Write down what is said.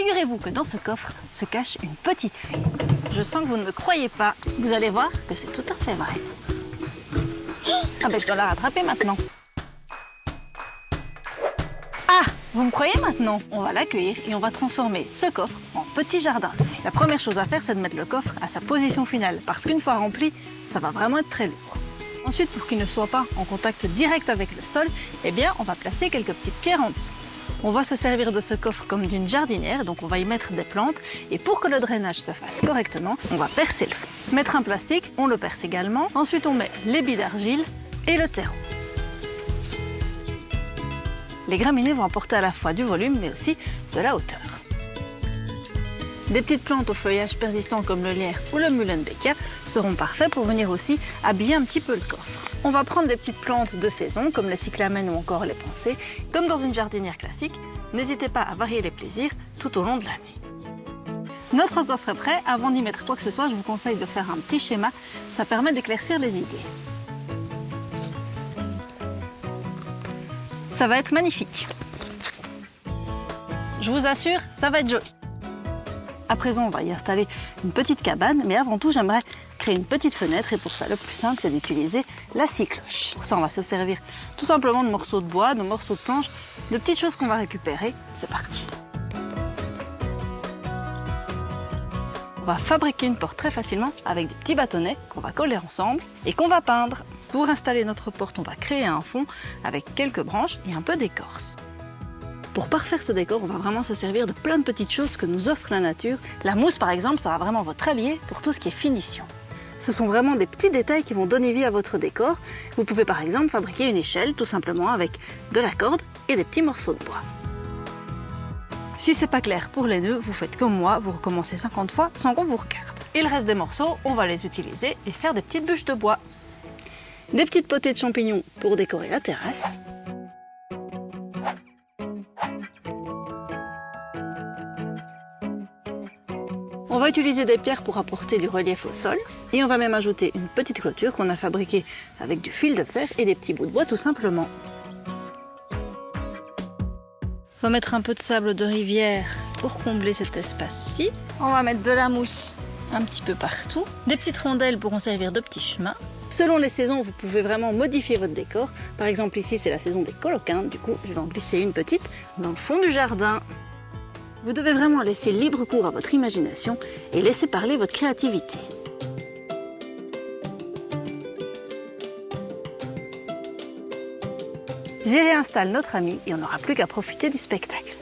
Figurez-vous que dans ce coffre se cache une petite fée. Je sens que vous ne me croyez pas. Vous allez voir que c'est tout à fait vrai. Ah ben je dois la rattraper maintenant. Ah, vous me croyez maintenant? On va l'accueillir et on va transformer ce coffre en petit jardin de fées. La première chose à faire, c'est de mettre le coffre à sa position finale, parce qu'une fois rempli, ça va vraiment être très lourd. Ensuite, pour qu'il ne soit pas en contact direct avec le sol, eh bien, on va placer quelques petites pierres en dessous. On va se servir de ce coffre comme d'une jardinière, donc on va y mettre des plantes. Et pour que le drainage se fasse correctement, on va percer le fond. Mettre un plastique, on le perce également. Ensuite, on met les billes d'argile et le terreau. Les graminées vont apporter à la fois du volume, mais aussi de la hauteur. Des petites plantes au feuillage persistant comme le lierre ou le Muhlenbecker seront parfaits pour venir aussi habiller un petit peu le coffre. On va prendre des petites plantes de saison comme les cyclamènes ou encore les pensées. Comme dans une jardinière classique, n'hésitez pas à varier les plaisirs tout au long de l'année. Notre coffre est prêt. Avant d'y mettre quoi que ce soit, je vous conseille de faire un petit schéma. Ça permet d'éclaircir les idées. Ça va être magnifique. Je vous assure, ça va être joli. À présent, on va y installer une petite cabane, mais avant tout, j'aimerais créer une petite fenêtre et pour ça, le plus simple, c'est d'utiliser la scie cloche. Pour ça, on va se servir tout simplement de morceaux de bois, de morceaux de planche, de petites choses qu'on va récupérer. C'est parti. On va fabriquer une porte très facilement avec des petits bâtonnets qu'on va coller ensemble et qu'on va peindre. Pour installer notre porte, on va créer un fond avec quelques branches et un peu d'écorce. Pour parfaire ce décor, on va vraiment se servir de plein de petites choses que nous offre la nature. La mousse, par exemple, sera vraiment votre allié pour tout ce qui est finition. Ce sont vraiment des petits détails qui vont donner vie à votre décor. Vous pouvez par exemple fabriquer une échelle tout simplement avec de la corde et des petits morceaux de bois. Si c'est pas clair pour les nœuds, vous faites comme moi, vous recommencez 50 fois sans qu'on vous regarde. Et le reste des morceaux, on va les utiliser et faire des petites bûches de bois. Des petites potées de champignons pour décorer la terrasse. On va utiliser des pierres pour apporter du relief au sol et on va même ajouter une petite clôture qu'on a fabriquée avec du fil de fer et des petits bouts de bois tout simplement. On va mettre un peu de sable de rivière pour combler cet espace-ci. On va mettre de la mousse un petit peu partout. Des petites rondelles pourront servir de petits chemins. Selon les saisons, vous pouvez vraiment modifier votre décor. Par exemple ici c'est la saison des coloquins, du coup je vais en glisser une petite dans le fond du jardin. Vous devez vraiment laisser libre cours à votre imagination et laisser parler votre créativité. J'y réinstalle notre ami et on n'aura plus qu'à profiter du spectacle.